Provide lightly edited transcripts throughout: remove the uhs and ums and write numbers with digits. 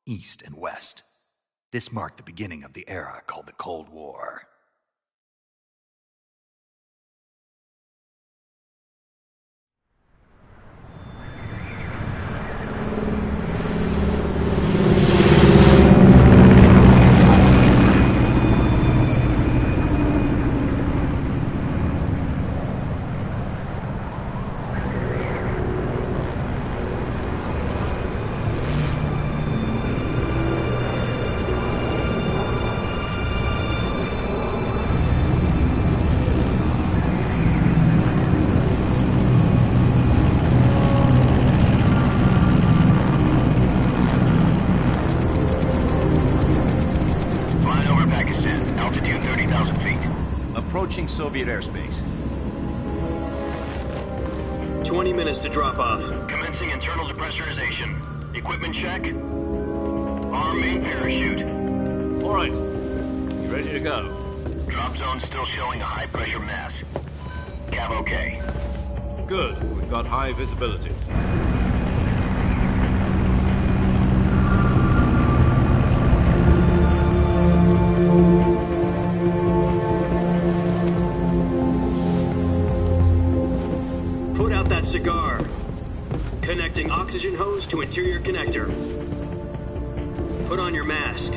east and west. This marked the beginning of the era called the Cold War. Approaching Soviet airspace. 20 minutes to drop off. Commencing internal depressurization. Equipment check. Arm main parachute. All right. You ready to go? Drop zone still showing a high pressure mass. Cav okay. Good. We've got high visibility. Put out that cigar. Connecting oxygen hose to interior connector. Put on your mask.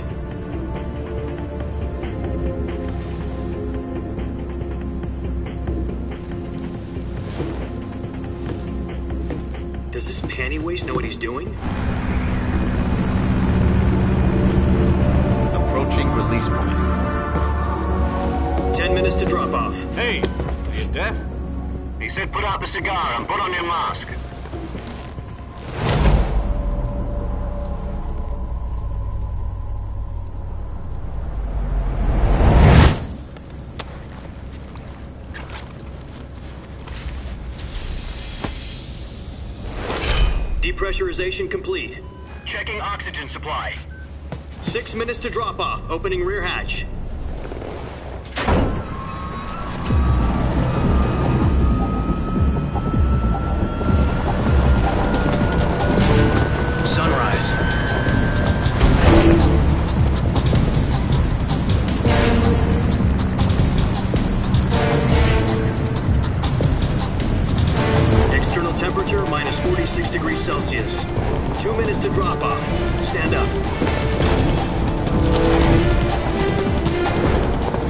Does this panty waste know what he's doing? Approaching release point. 10 minutes to drop off. Hey, are you deaf? He said put out the cigar and put on your mask. Depressurization complete. Checking oxygen supply. 6 minutes to drop off. Opening rear hatch. Sunrise. External temperature minus 46 degrees Celsius. 2 minutes to drop off. Stand up.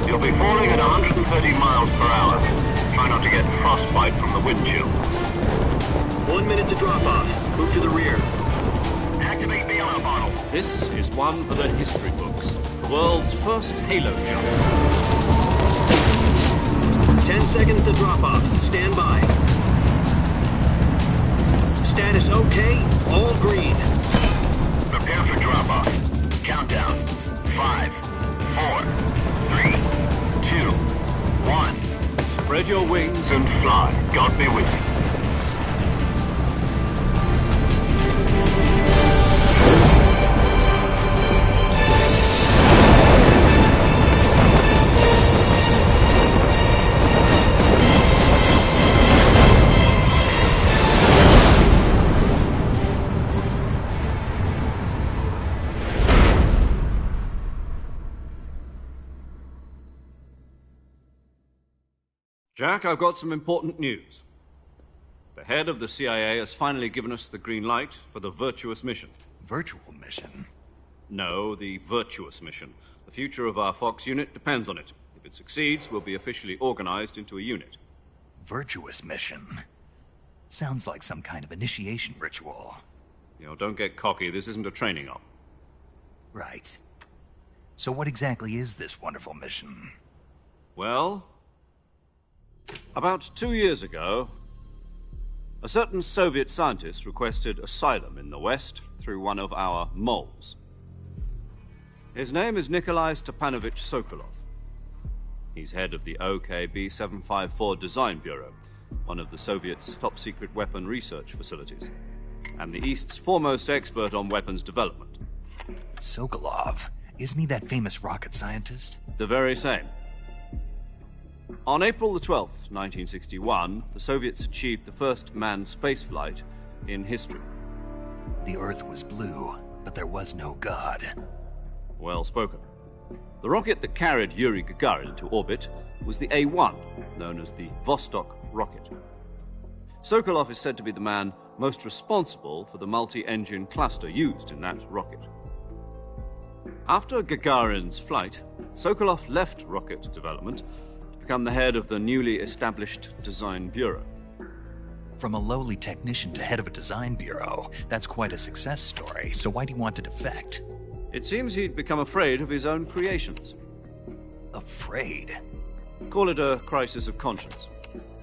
You'll be falling at 130 miles per hour. Try not to get frostbite from the wind chill. 1 minute to drop off. Move to the rear. Activate the alarm bottle. This is one for the history books. The world's first halo jump. 10 seconds to drop off. Stand by. Status okay. All green. Prepare for drop-off. Countdown. 5, 4, 3, 2, 1. Spread your wings And fly. God be with you. Jack, I've got some important news. The head of the CIA has finally given us the green light for the virtuous mission. Virtual mission? No, the virtuous mission. The future of our Fox unit depends on it. If it succeeds, we'll be officially organized into a unit. Virtuous mission? Sounds like some kind of initiation ritual. You know, don't get cocky. This isn't a training op. Right. So what exactly is this wonderful mission? Well, about 2 years ago, a certain Soviet scientist requested asylum in the West through one of our moles. His name is Nikolai Stepanovich Sokolov. He's head of the OK-B754 Design Bureau, one of the Soviets' top-secret weapon research facilities, and the East's foremost expert on weapons development. Sokolov? Isn't he that famous rocket scientist? The very same. On April the 12th, 1961, the Soviets achieved the first manned spaceflight in history. The Earth was blue, but there was no God. Well spoken. The rocket that carried Yuri Gagarin to orbit was the A-1, known as the Vostok rocket. Sokolov is said to be the man most responsible for the multi-engine cluster used in that rocket. After Gagarin's flight, Sokolov left rocket development to become the head of the newly established Design Bureau. From a lowly technician to head of a design bureau, that's quite a success story, so why'd he want to defect? It seems he'd become afraid of his own creations. Afraid? Call it a crisis of conscience.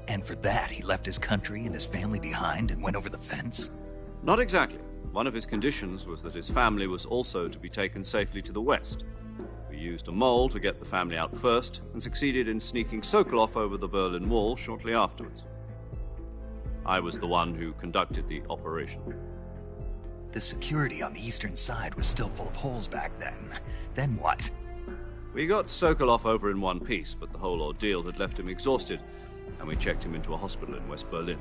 And for that, he left his country and his family behind and went over the fence? Not exactly. One of his conditions was that his family was also to be taken safely to the west. We used a mole to get the family out first and succeeded in sneaking Sokolov over the Berlin Wall shortly afterwards. I was the one who conducted the operation. The security on the eastern side was still full of holes back then. Then what? We got Sokolov over in one piece, but the whole ordeal had left him exhausted, and we checked him into a hospital in West Berlin.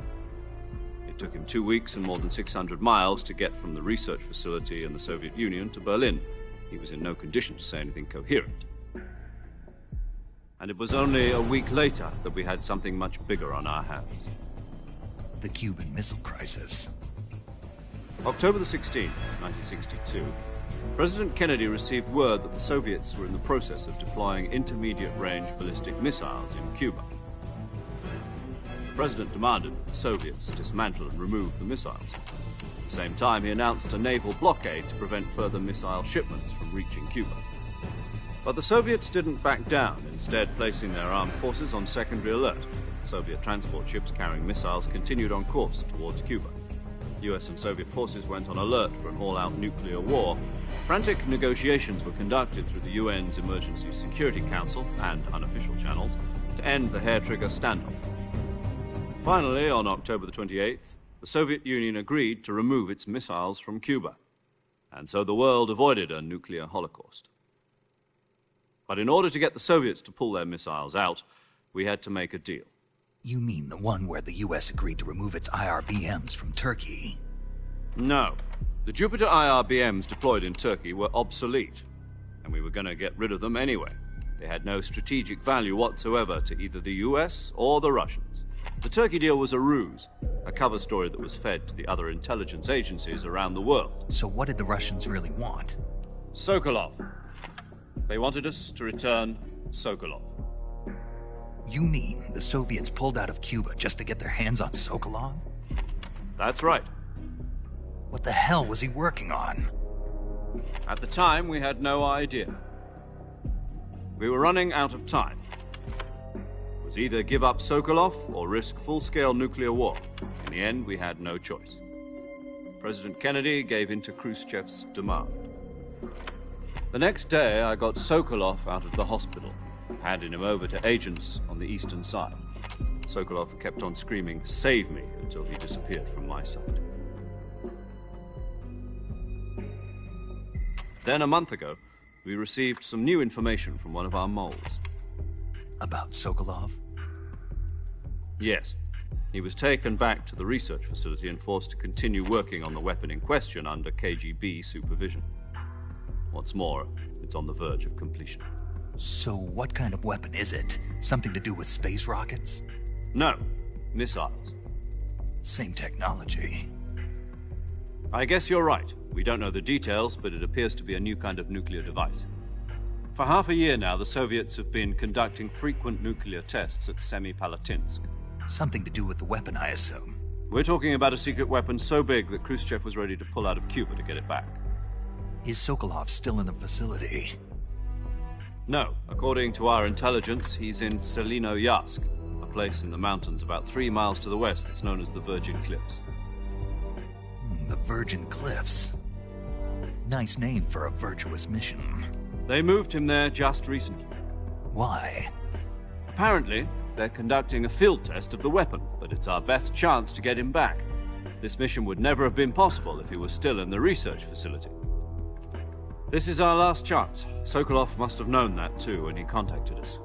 It took him 2 weeks and more than 600 miles to get from the research facility in the Soviet Union to Berlin. He was in no condition to say anything coherent. And it was only a week later that we had something much bigger on our hands. The Cuban Missile Crisis. October the 16th, 1962, President Kennedy received word that the Soviets were in the process of deploying intermediate-range ballistic missiles in Cuba. The President demanded that the Soviets dismantle and remove the missiles. At the same time, he announced a naval blockade to prevent further missile shipments from reaching Cuba. But the Soviets didn't back down, instead placing their armed forces on secondary alert. Soviet transport ships carrying missiles continued on course towards Cuba. US and Soviet forces went on alert for an all-out nuclear war. Frantic negotiations were conducted through the UN's Emergency Security Council and unofficial channels to end the hair-trigger standoff. Finally, on October the 28th, the Soviet Union agreed to remove its missiles from Cuba, and so the world avoided a nuclear holocaust. But in order to get the Soviets to pull their missiles out, we had to make a deal. You mean the one where the US agreed to remove its IRBMs from Turkey? No. The Jupiter IRBMs deployed in Turkey were obsolete, and we were going to get rid of them anyway. They had no strategic value whatsoever to either the US or the Russians. The Turkey deal was a ruse, a cover story that was fed to the other intelligence agencies around the world. So what did the Russians really want? Sokolov. They wanted us to return Sokolov. You mean the Soviets pulled out of Cuba just to get their hands on Sokolov? That's right. What the hell was he working on? At the time, we had no idea. We were running out of time. It was either give up Sokolov or risk full-scale nuclear war. In the end, we had no choice. President Kennedy gave in to Khrushchev's demand. The next day, I got Sokolov out of the hospital, handing him over to agents on the eastern side. Sokolov kept on screaming, "Save me," until he disappeared from my sight. Then, a month ago, we received some new information from one of our moles. About Sokolov? Yes. He was taken back to the research facility and forced to continue working on the weapon in question under KGB supervision. What's more, it's on the verge of completion. So what kind of weapon is it? Something to do with space rockets? No, missiles. Same technology. I guess you're right. We don't know the details, but it appears to be a new kind of nuclear device. For half a year now, the Soviets have been conducting frequent nuclear tests at Semipalatinsk. Something to do with the weapon, I assume. We're talking about a secret weapon so big that Khrushchev was ready to pull out of Cuba to get it back. Is Sokolov still in the facility? No. According to our intelligence, he's in Selinoyarsk, a place in the mountains about 3 miles to the west that's known as the Virgin Cliffs. The Virgin Cliffs. Nice name for a virtuous mission. They moved him there just recently. Why? Apparently, they're conducting a field test of the weapon, but it's our best chance to get him back. This mission would never have been possible if he was still in the research facility. This is our last chance. Sokolov must have known that too when he contacted us.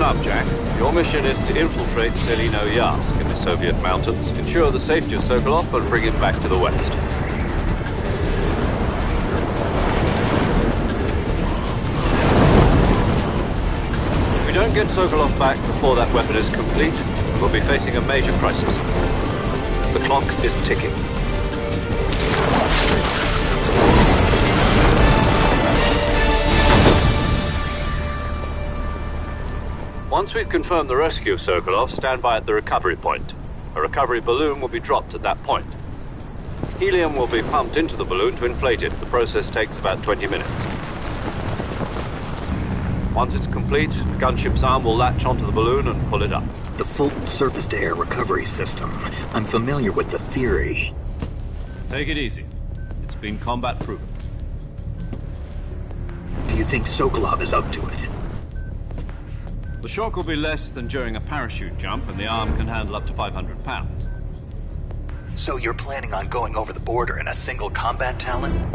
up, Jack. Your mission is to infiltrate Selino-Yarsk in the Soviet mountains, ensure the safety of Sokolov, and bring him back to the west. If we don't get Sokolov back before that weapon is complete, we'll be facing a major crisis. The clock is ticking. Once we've confirmed the rescue of Sokolov, stand by at the recovery point. A recovery balloon will be dropped at that point. Helium will be pumped into the balloon to inflate it. The process takes about 20 minutes. Once it's complete, the gunship's arm will latch onto the balloon and pull it up. The Fulton surface-to-air recovery system. I'm familiar with the theory. Take it easy. It's been combat-proven. Do you think Sokolov is up to it? The shock will be less than during a parachute jump, and the arm can handle up to 500 pounds. So you're planning on going over the border in a single combat Talon?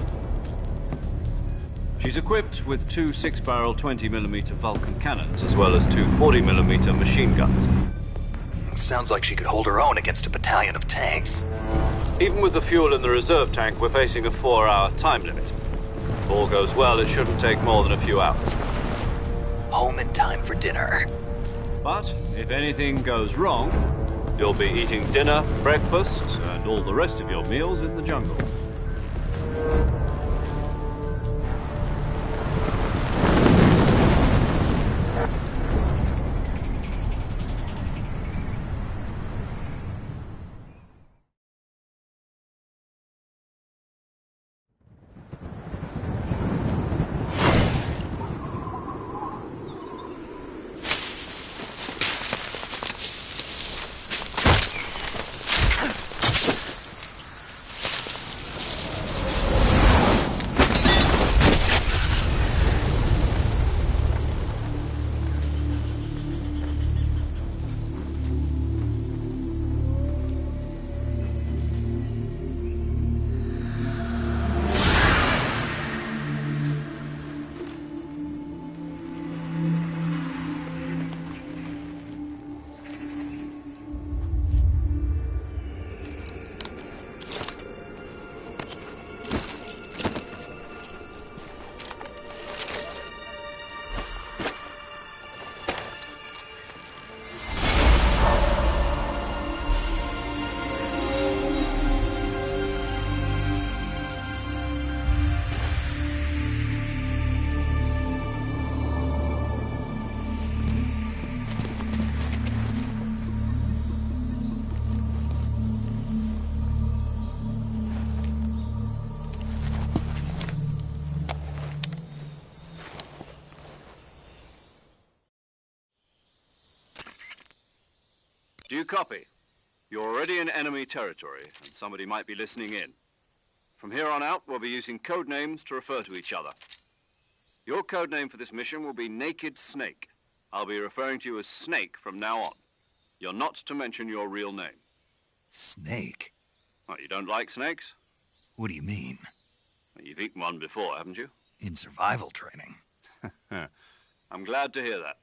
She's equipped with two 6-barrel 20mm Vulcan cannons, as well as two 40mm machine guns. Sounds like she could hold her own against a battalion of tanks. Even with the fuel in the reserve tank, we're facing a 4-hour time limit. If all goes well, it shouldn't take more than a few hours. Home in time for dinner. But if anything goes wrong, you'll be eating dinner, breakfast, and all the rest of your meals in the jungle. Do you copy? You're already in enemy territory, and somebody might be listening in. From here on out, we'll be using code names to refer to each other. Your code name for this mission will be Naked Snake. I'll be referring to you as Snake from now on. You're not to mention your real name. Snake? What, you don't like snakes? What do you mean? Well, you've eaten one before, haven't you? In survival training. I'm glad to hear that.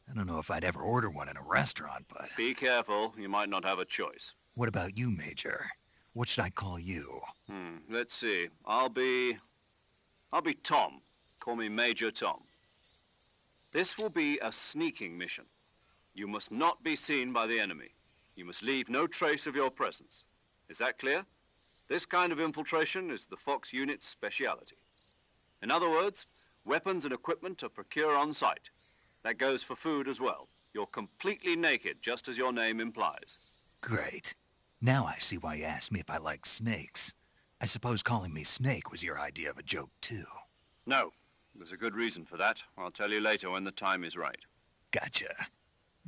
I don't know if I'd ever order one in a restaurant, but... Be careful, you might not have a choice. What about you, Major? What should I call you? Let's see. I'll be Tom. Call me Major Tom. This will be a sneaking mission. You must not be seen by the enemy. You must leave no trace of your presence. Is that clear? This kind of infiltration is the Fox unit's speciality. In other words, weapons and equipment are procured on site. That goes for food as well. You're completely naked, just as your name implies. Great. Now I see why you asked me if I like snakes. I suppose calling me Snake was your idea of a joke, too. No. There's a good reason for that. I'll tell you later when the time is right. Gotcha.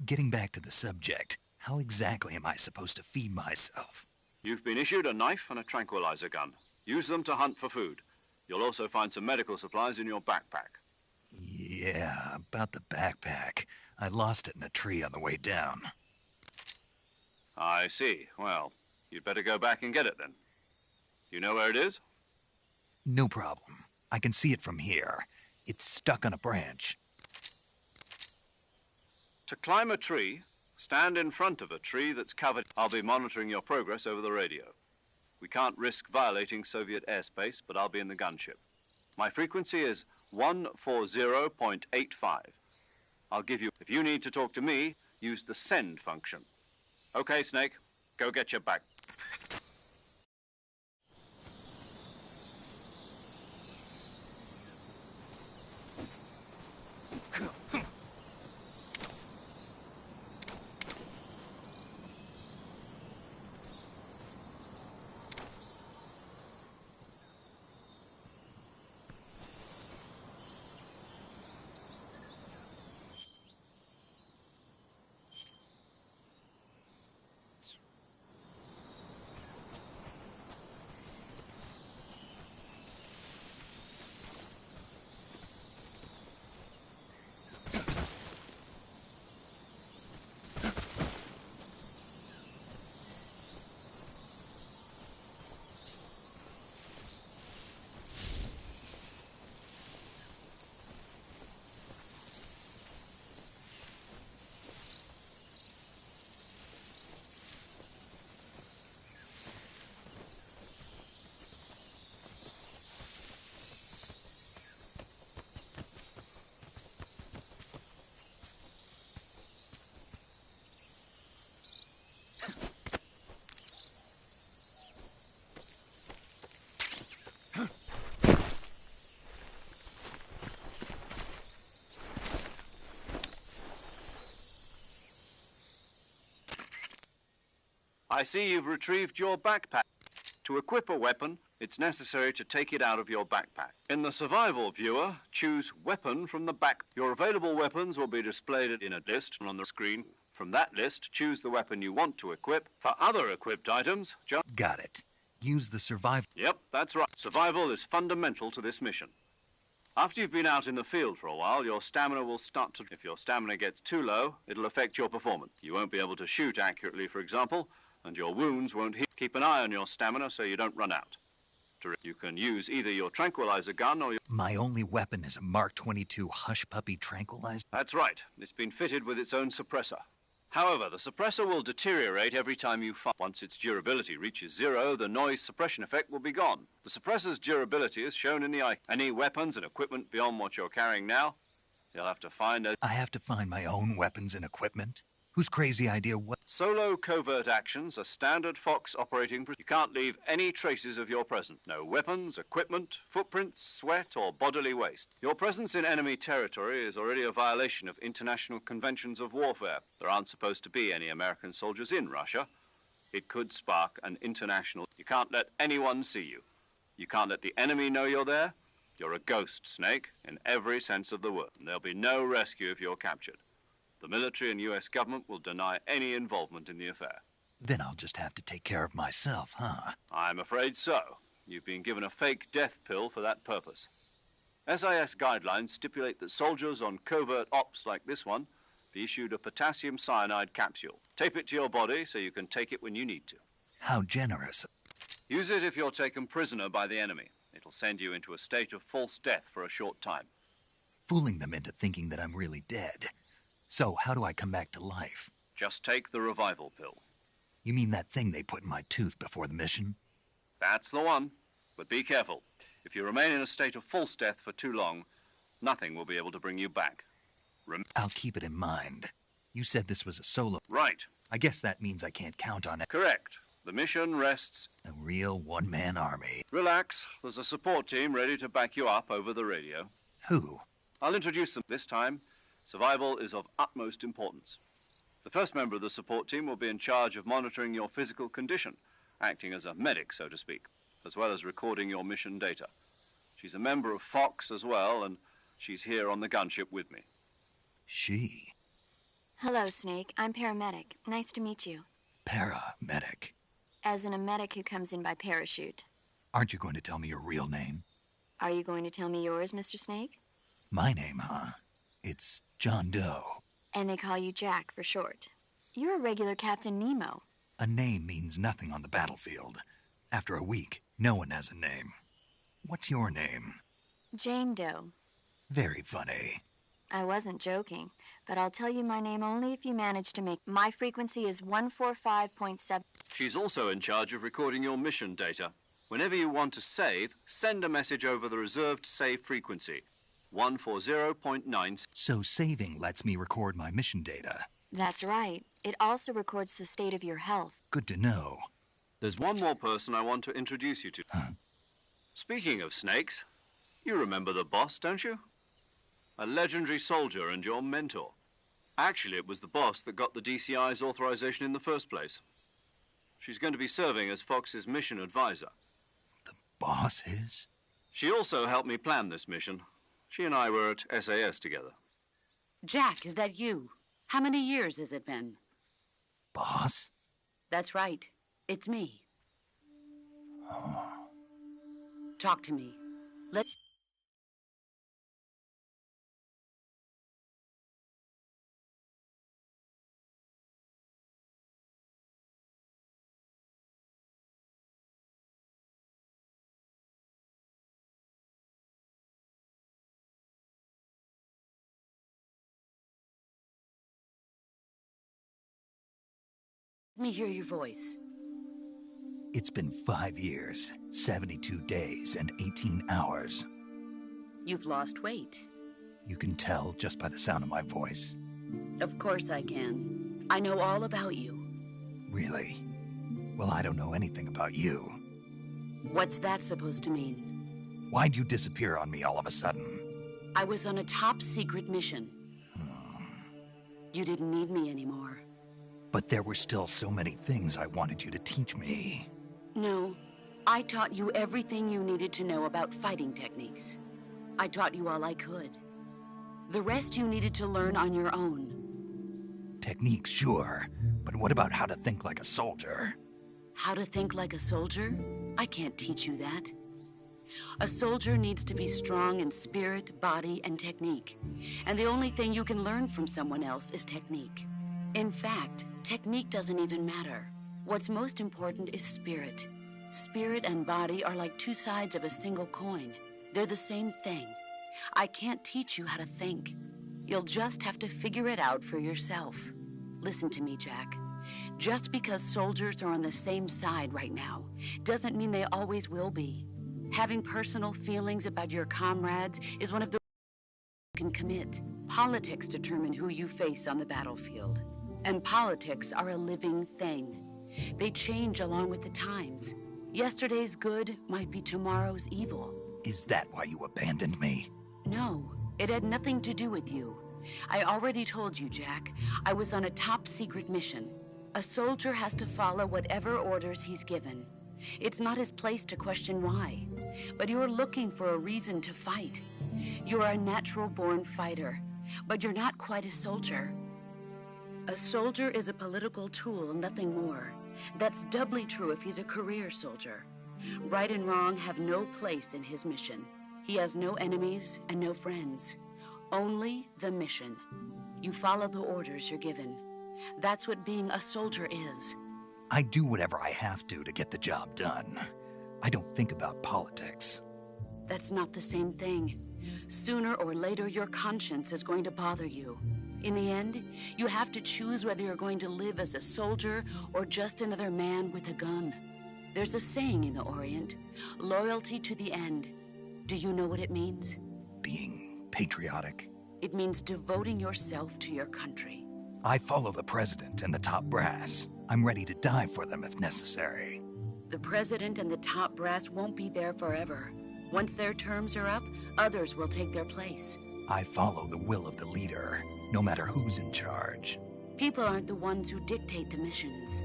Getting back to the subject, how exactly am I supposed to feed myself? You've been issued a knife and a tranquilizer gun. Use them to hunt for food. You'll also find some medical supplies in your backpack. Yeah, about the backpack. I lost it in a tree on the way down. I see. Well, you'd better go back and get it then. You know where it is? No problem. I can see it from here. It's stuck on a branch. To climb a tree, stand in front of a tree that's covered. I'll be monitoring your progress over the radio. We can't risk violating Soviet airspace, but I'll be in the gunship. My frequency is 140.85. I'll give you... If you need to talk to me, use the send function. Okay, Snake, go get your back. I see you've retrieved your backpack. To equip a weapon, it's necessary to take it out of your backpack. In the survival viewer, choose weapon from the back. Your available weapons will be displayed in a list on the screen. From that list, choose the weapon you want to equip. For other equipped items, just... Got it. Use the survival... Yep, that's right. Survival is fundamental to this mission. After you've been out in the field for a while, your stamina will start to... If your stamina gets too low, it'll affect your performance. You won't be able to shoot accurately, for example, and your wounds won't heal. Keep an eye on your stamina so you don't run out. You can use either your tranquilizer gun or your... My only weapon is a Mark 22 Hush Puppy tranquilizer? That's right. It's been fitted with its own suppressor. However, the suppressor will deteriorate every time you fire. Once its durability reaches 0, the noise suppression effect will be gone. The suppressor's durability is shown in the eye. Any weapons and equipment beyond what you're carrying now, you'll have to find a... I have to find my own weapons and equipment? Whose crazy idea what? Solo covert actions are standard Fox operating... You can't leave any traces of your presence. No weapons, equipment, footprints, sweat, or bodily waste. Your presence in enemy territory is already a violation of international conventions of warfare. There aren't supposed to be any American soldiers in Russia. It could spark an international... You can't let anyone see you. You can't let the enemy know you're there. You're a ghost, Snake, in every sense of the word. And there'll be no rescue if you're captured. The military and U.S. government will deny any involvement in the affair. Then I'll just have to take care of myself, huh? I'm afraid so. You've been given a fake death pill for that purpose. SIS guidelines stipulate that soldiers on covert ops like this one be issued a potassium cyanide capsule. Tape it to your body so you can take it when you need to. How generous. Use it if you're taken prisoner by the enemy. It'll send you into a state of false death for a short time. Fooling them into thinking that I'm really dead. So, how do I come back to life? Just take the revival pill. You mean that thing they put in my tooth before the mission? That's the one. But be careful. If you remain in a state of false death for too long, nothing will be able to bring you back. I'll keep it in mind. You said this was a solo... Right. I guess that means I can't count on it. Correct. The mission rests... A real one-man army. Relax. There's a support team ready to back you up over the radio. Who? I'll introduce them this time. Survival is of utmost importance. The first member of the support team will be in charge of monitoring your physical condition, acting as a medic, so to speak, as well as recording your mission data. She's a member of Fox as well, and she's here on the gunship with me. She? Hello, Snake. I'm paramedic. Nice to meet you. Paramedic? As in a medic who comes in by parachute. Aren't you going to tell me your real name? Are you going to tell me yours, Mr. Snake? My name, huh? It's John Doe. And they call you Jack for short. You're a regular Captain Nemo. A name means nothing on the battlefield. After a week, no one has a name. What's your name? Jane Doe. Very funny. I wasn't joking, but I'll tell you my name only if you manage to make... My frequency is 145.7... She's also in charge of recording your mission data. Whenever you want to save, send a message over the reserved save frequency, 140.9. So saving lets me record my mission data. That's right. It also records the state of your health. Good to know. There's one more person I want to introduce you to. Huh? Speaking of snakes, you remember the boss, don't you? A legendary soldier and your mentor. Actually, it was the boss that got the DCI's authorization in the first place. She's going to be serving as Fox's mission advisor. The boss is? She also helped me plan this mission. She and I were at SAS together. Jack, is that you? How many years has it been? Boss? That's right. It's me. Oh. Talk to me. Let's... Let me hear your voice. It's been 5 years, 72 days, and 18 hours. You've lost weight. You can tell just by the sound of my voice. Of course I can. I know all about you. Really? Well, I don't know anything about you. What's that supposed to mean? Why'd you disappear on me all of a sudden? I was on a top-secret mission. You didn't need me anymore. But there were still so many things I wanted you to teach me. No, I taught you everything you needed to know about fighting techniques. I taught you all I could. The rest you needed to learn on your own. Techniques, sure. But what about how to think like a soldier? How to think like a soldier? I can't teach you that. A soldier needs to be strong in spirit, body, and technique. And the only thing you can learn from someone else is technique. In fact, technique doesn't even matter. What's most important is spirit. Spirit and body are like two sides of a single coin. They're the same thing. I can't teach you how to think. You'll just have to figure it out for yourself. Listen to me, Jack. Just because soldiers are on the same side right now doesn't mean they always will be. Having personal feelings about your comrades is one of the you can commit. Politics determine who you face on the battlefield. And politics are a living thing. They change along with the times. Yesterday's good might be tomorrow's evil. Is that why you abandoned me? No, it had nothing to do with you. I already told you, Jack. I was on a top-secret mission. A soldier has to follow whatever orders he's given. It's not his place to question why. But you're looking for a reason to fight. You're a natural-born fighter, but you're not quite a soldier. A soldier is a political tool, nothing more. That's doubly true if he's a career soldier. Right and wrong have no place in his mission. He has no enemies and no friends. Only the mission. You follow the orders you're given. That's what being a soldier is. I do whatever I have to get the job done. I don't think about politics. That's not the same thing. Sooner or later, your conscience is going to bother you. In the end, you have to choose whether you're going to live as a soldier or just another man with a gun. There's a saying in the Orient, loyalty to the end. Do you know what it means? Being patriotic. It means devoting yourself to your country. I follow the president and the top brass. I'm ready to die for them if necessary. The president and the top brass won't be there forever. Once their terms are up, others will take their place. I follow the will of the leader, no matter who's in charge. People aren't the ones who dictate the missions.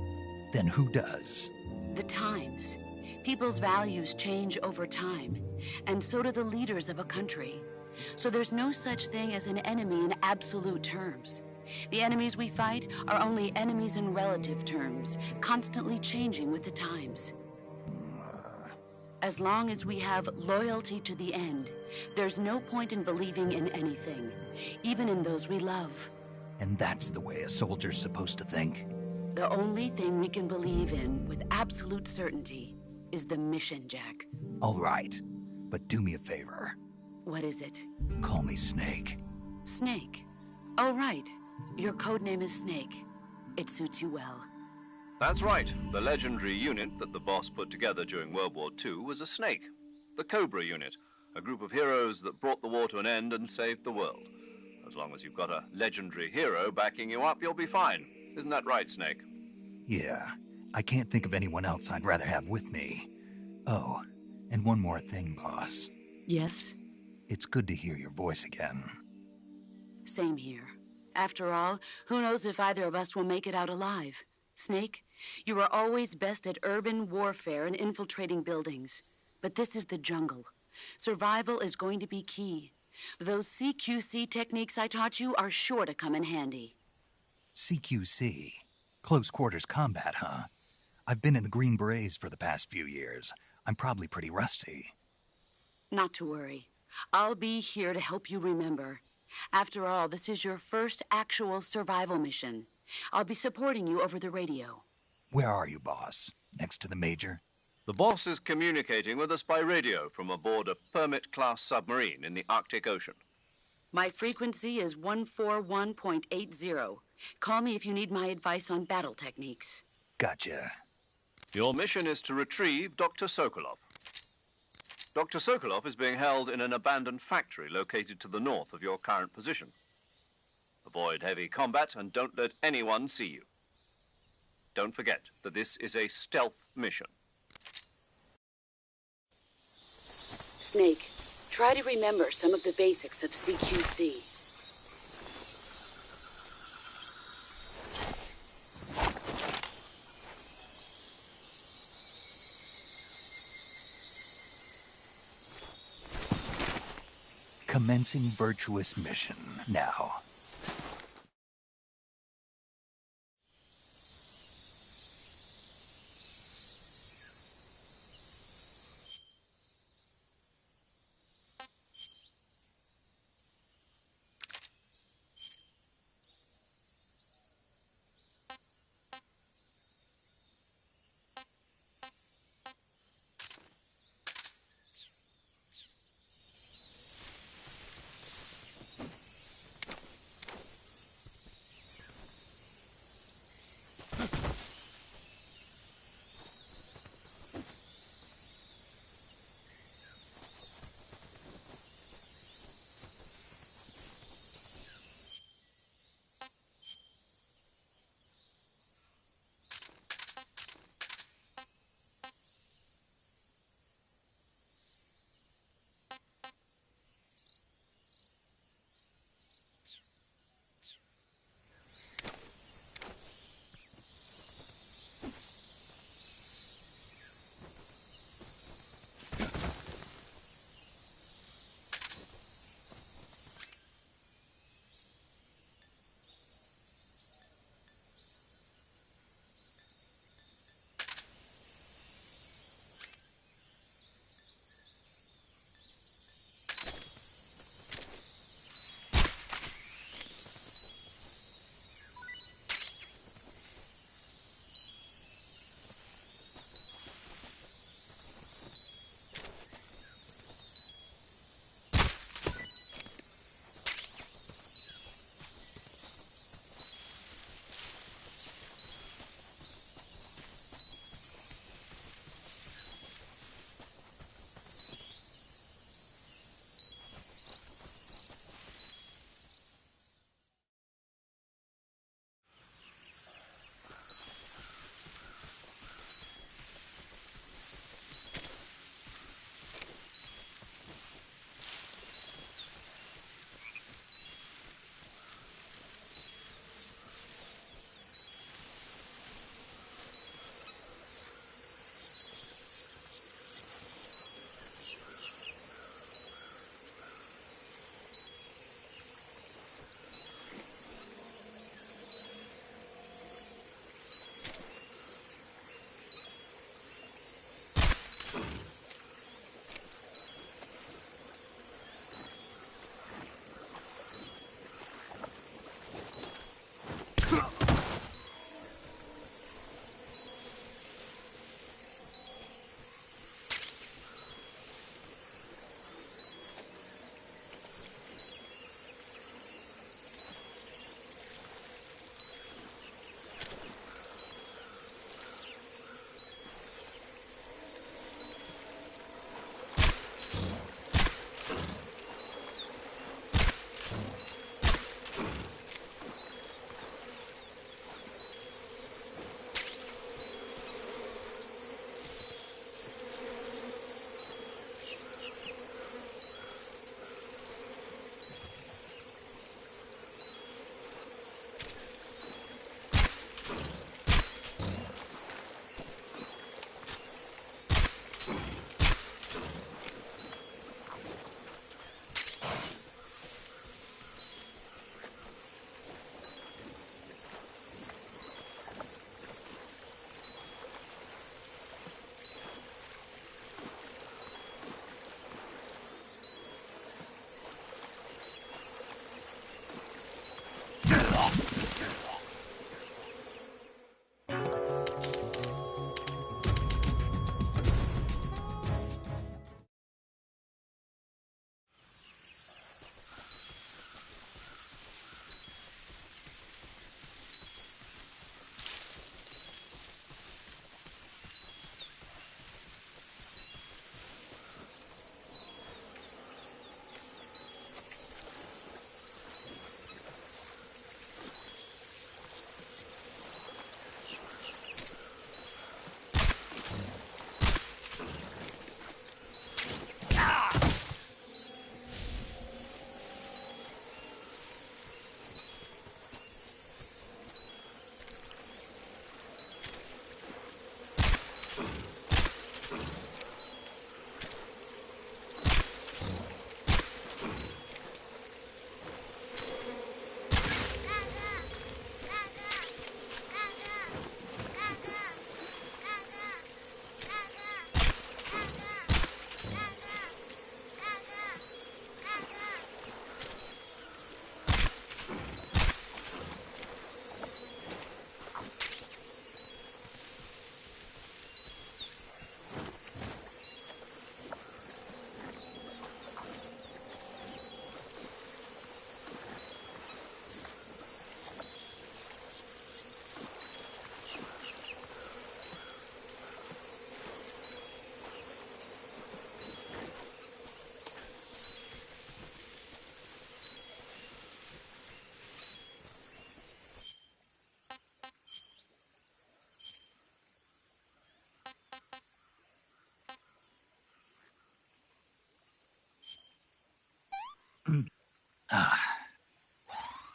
Then who does? The times. People's values change over time, and so do the leaders of a country. So there's no such thing as an enemy in absolute terms. The enemies we fight are only enemies in relative terms, constantly changing with the times. As long as we have loyalty to the end, there's no point in believing in anything, even in those we love. And that's the way a soldier's supposed to think? The only thing we can believe in with absolute certainty is the mission, Jack. All right, but do me a favor. What is it? Call me Snake. Snake. Oh, right. Your codename is Snake. It suits you well. That's right. The legendary unit that the boss put together during World War II was a snake. The Cobra unit, a group of heroes that brought the war to an end and saved the world. As long as you've got a legendary hero backing you up, you'll be fine. Isn't that right, Snake? Yeah, I can't think of anyone else I'd rather have with me. Oh, and one more thing, boss. Yes? It's good to hear your voice again. Same here. After all, who knows if either of us will make it out alive? Snake, you are always best at urban warfare and infiltrating buildings. But this is the jungle. Survival is going to be key. Those CQC techniques I taught you are sure to come in handy. CQC? Close quarters combat, huh? I've been in the Green Berets for the past few years. I'm probably pretty rusty. Not to worry. I'll be here to help you remember. After all, this is your first actual survival mission. I'll be supporting you over the radio. Where are you, boss? Next to the Major? The boss is communicating with us by radio from aboard a Permit-class submarine in the Arctic Ocean. My frequency is 141.80. Call me if you need my advice on battle techniques. Gotcha. Your mission is to retrieve Dr. Sokolov. Dr. Sokolov is being held in an abandoned factory located to the north of your current position. Avoid heavy combat and don't let anyone see you. Don't forget that this is a stealth mission. Snake, try to remember some of the basics of CQC. Commencing virtuous mission now.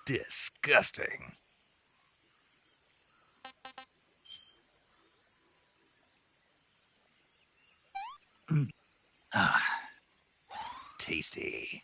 Disgusting. Tasty.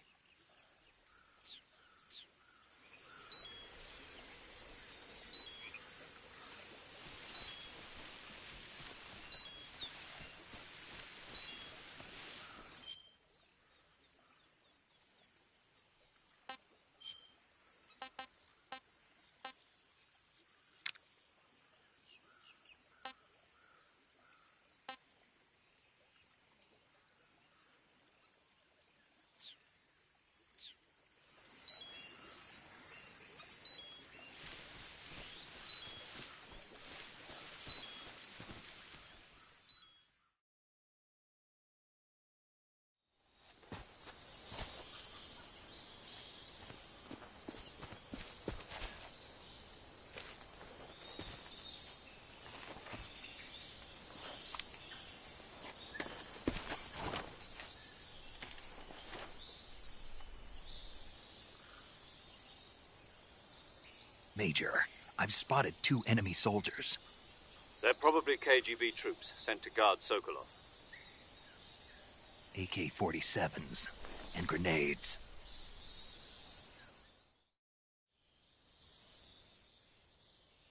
Major, I've spotted 2 enemy soldiers. They're probably KGB troops sent to guard Sokolov. AK-47s and grenades.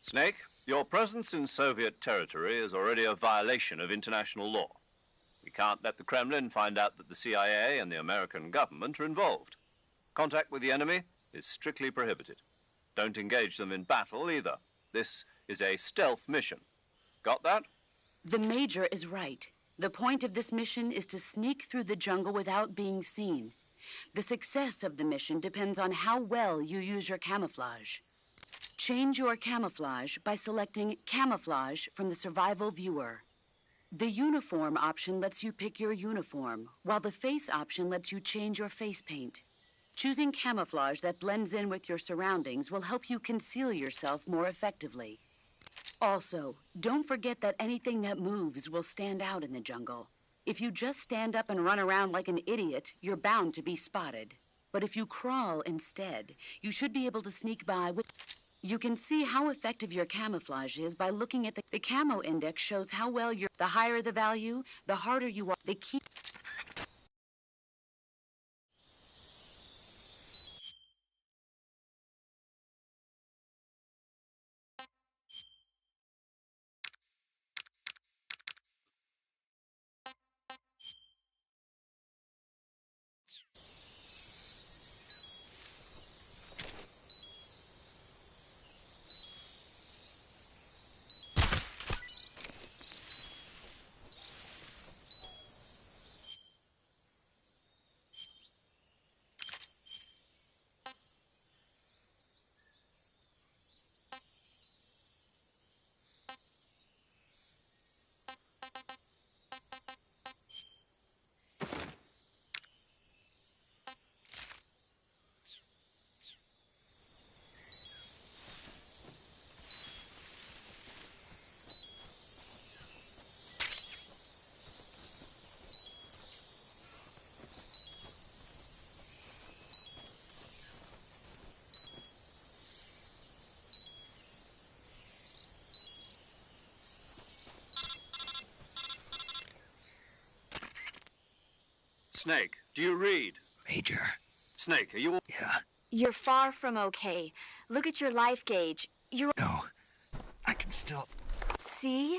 Snake, your presence in Soviet territory is already a violation of international law. We can't let the Kremlin find out that the CIA and the American government are involved. Contact with the enemy is strictly prohibited. Don't engage them in battle either. This is a stealth mission. Got that? The Major is right. The point of this mission is to sneak through the jungle without being seen. The success of the mission depends on how well you use your camouflage. Change your camouflage by selecting Camouflage from the Survival Viewer. The Uniform option lets you pick your uniform, while the Face option lets you change your face paint. Choosing camouflage that blends in with your surroundings will help you conceal yourself more effectively. Also, don't forget that anything that moves will stand out in the jungle. If you just stand up and run around like an idiot, you're bound to be spotted. But if you crawl instead, you should be able to sneak by with... You can see how effective your camouflage is by looking at the camo index shows how well you're... The higher the value, the harder you are. The key... Snake, do you read? Major. Snake, are you... Yeah. You're far from okay. Look at your life gauge. You're... No. I can still... See?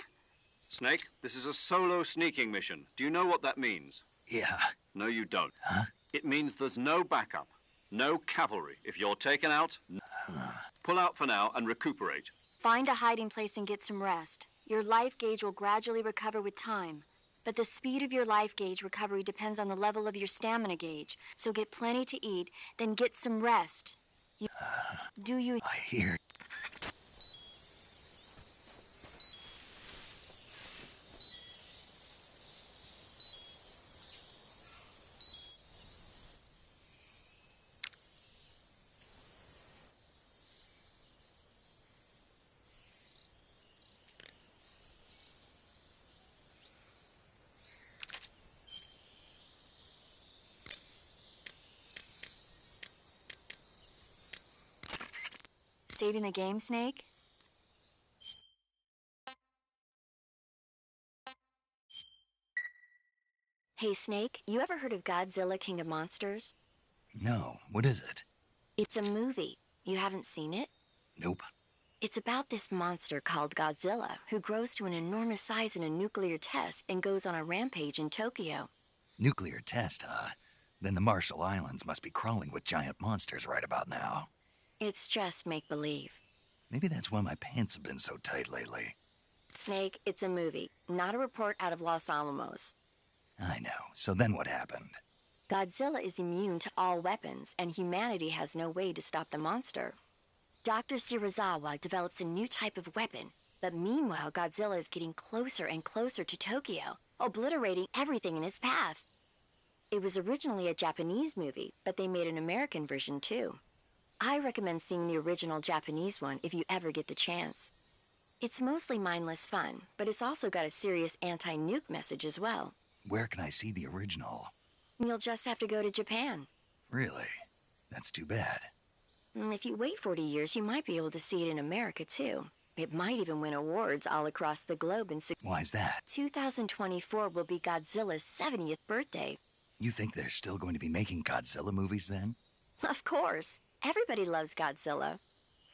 Snake, this is a solo sneaking mission. Do you know what that means? Yeah. No, you don't. Huh? It means there's no backup, no cavalry. If you're taken out, pull out for now and recuperate. Find a hiding place and get some rest. Your life gauge will gradually recover with time. But the speed of your life gauge recovery depends on the level of your stamina gauge. So get plenty to eat, then get some rest. Do you... I hear... saving the game, Snake? Hey, Snake, you ever heard of Godzilla King of Monsters? No, what is it? It's a movie. You haven't seen it? Nope. It's about this monster called Godzilla, who grows to an enormous size in a nuclear test and goes on a rampage in Tokyo. Nuclear test, huh? Then the Marshall Islands must be crawling with giant monsters right about now. It's just make-believe. Maybe that's why my pants have been so tight lately. Snake, it's a movie, not a report out of Los Alamos. I know. So then what happened? Godzilla is immune to all weapons, and humanity has no way to stop the monster. Dr. Shirazawa develops a new type of weapon, but meanwhile Godzilla is getting closer and closer to Tokyo, obliterating everything in his path. It was originally a Japanese movie, but they made an American version too. I recommend seeing the original Japanese one if you ever get the chance. It's mostly mindless fun, but it's also got a serious anti-nuke message as well. Where can I see the original? You'll just have to go to Japan. Really? That's too bad. If you wait 40 years, you might be able to see it in America too. It might even win awards all across the globe in Why's that? 2024 will be Godzilla's 70th birthday. You think they're still going to be making Godzilla movies then? Of course. Everybody loves Godzilla.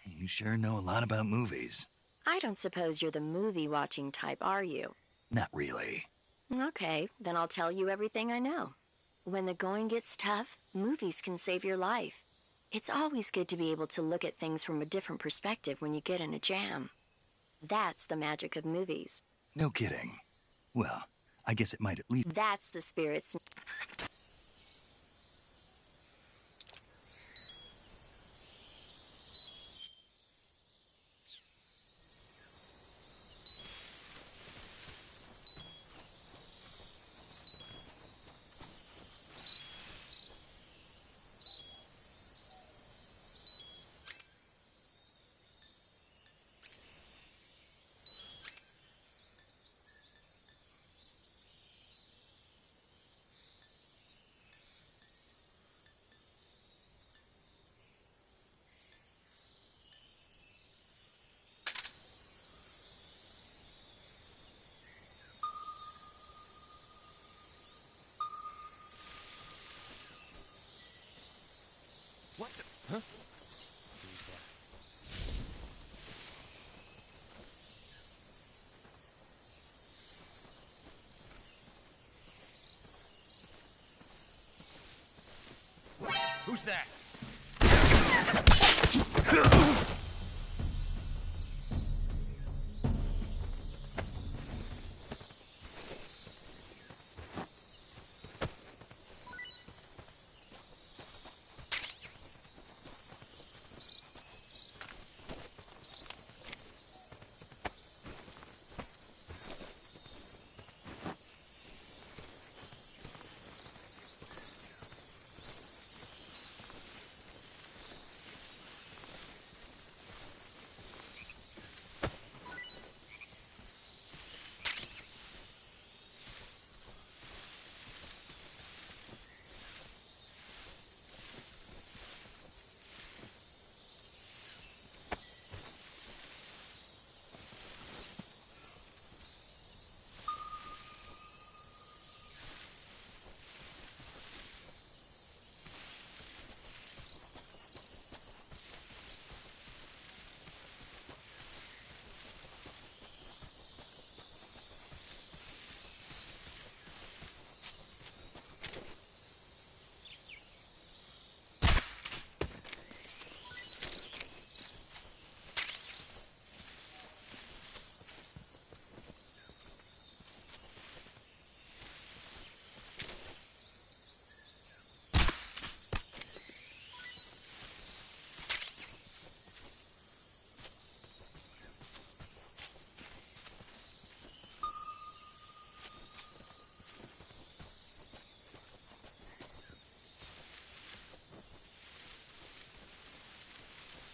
You sure know a lot about movies. I don't suppose you're the movie-watching type, are you? Not really. Okay, then I'll tell you everything I know. When the going gets tough, movies can save your life. It's always good to be able to look at things from a different perspective when you get in a jam. That's the magic of movies. No kidding. Well, I guess it might at least... That's the spirit. What the? Huh? Who's that?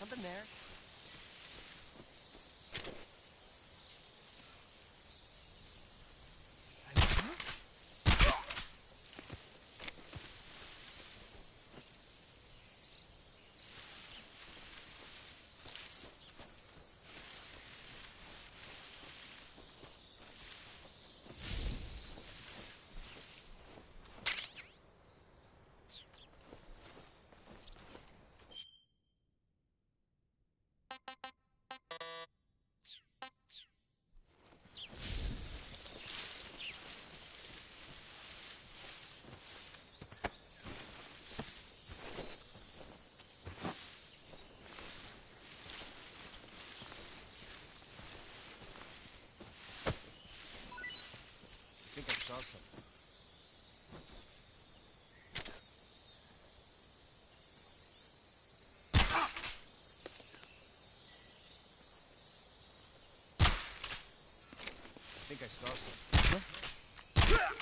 Something there? some. I think I saw some. Huh?